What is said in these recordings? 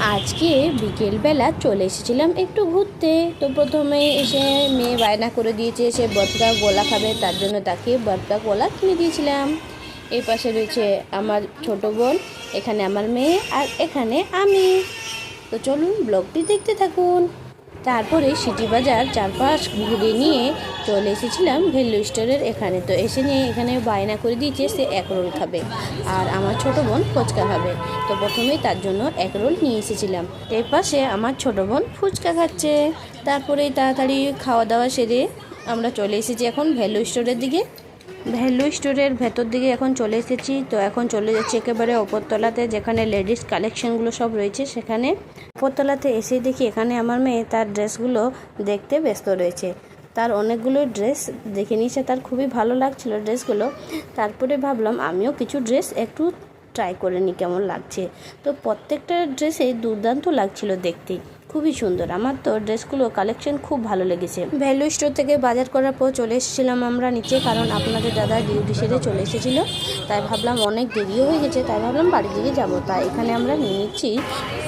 আজকে বিকেলবেলা চলে এসেছিলাম একটু ঘুরতে। তো প্রথমে এসে মেয়ে বায়না করে দিয়েছে সে বটকা গোলা খাবে, তার জন্য তাকে বটকা গোলা কিনে দিয়েছিলাম। এই পাশে রয়েছে আমার ছোট বোন, এখানে আমার মেয়ে, আর এখানে আমি। তো চলুন ব্লগটি দেখতে থাকুন। তারপরে সিটি বাজার চারপাশ ঘুরে নিয়ে চলে এসেছিলাম ভ্যালু স্টোরের এখানে। তো এসে নিয়ে এখানে বায়না করে দিয়েছে সে এক রোল খাবে, আর আমার ছোট বোন ফুচকা খাবে। তো প্রথমেই তার জন্য এক রোল নিয়ে এসেছিলাম। এর পাশে আমার ছোট বোন ফুচকা খাচ্ছে। তারপরে তাড়াতাড়ি খাওয়া দাওয়া সেরে আমরা চলে এসেছি এখন ভ্যালু স্টোরের দিকে। ভ্যালু স্টোরের ভেতর দিকে এখন চলে এসেছি। তো এখন চলে যাচ্ছি একেবারে ওপরতলাতে, যেখানে লেডিস কালেকশনগুলো সব রয়েছে সেখানে। ওপরতলাতে এসে দেখি এখানে আমার মেয়ে তার ড্রেসগুলো দেখতে ব্যস্ত রয়েছে। তার অনেকগুলো ড্রেস দেখে নিয়েছে, তার খুবই ভালো লাগছিল ড্রেসগুলো। তারপরে ভাবলাম আমিও কিছু ড্রেস একটু ট্রাই করে নিই কেমন লাগছে। তো প্রত্যেকটা ড্রেসে দুর্দান্ত লাগছিল দেখতে, খুবই সুন্দর। আমার তো ড্রেসগুলো কালেকশন খুব ভালো লেগেছে। ভ্যালু স্টোর থেকে বাজার করার পর চলে এসেছিলাম আমরা নিচে, কারণ আপনাদের দাদা ডিউটি সেরে চলে এসেছিল। তাই ভাবলাম অনেক দেরিও হয়ে গেছে, তাই ভাবলাম বাড়ির দিকে যাবো। তাই এখানে আমরা নিয়ে নিচ্ছি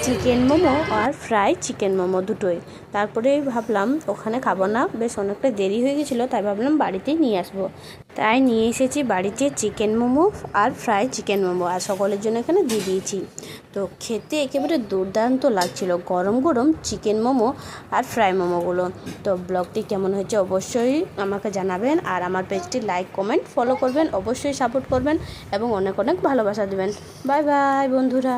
চিকেন মোমো আর ফ্রাই চিকেন মোমো দুটোই। তারপরে ভাবলাম ওখানে খাবো না, বেশ অনেকটা দেরি হয়ে গেছিলো, তাই ভাবলাম বাড়িতেই নিয়ে আসবো। তাই নিয়ে এসেছি বাড়িতে চিকেন মোমো আর ফ্রাই চিকেন মোমো, আর সকলের জন্য এখানে দিয়ে দিয়েছি। তো খেতে একেবারে দুর্দান্ত লাগছিল গরম গরম চিকেন মোমো আর ফ্রাই মোমোগুলো। তো ব্লগটি কেমন হয়েছে অবশ্যই আমাকে জানাবেন, আর আমার পেজটি লাইক কমেন্ট ফলো করবেন, অবশ্যই সাপোর্ট করবেন এবং অনেক অনেক ভালোবাসা দেবেন। বাই বাই বন্ধুরা।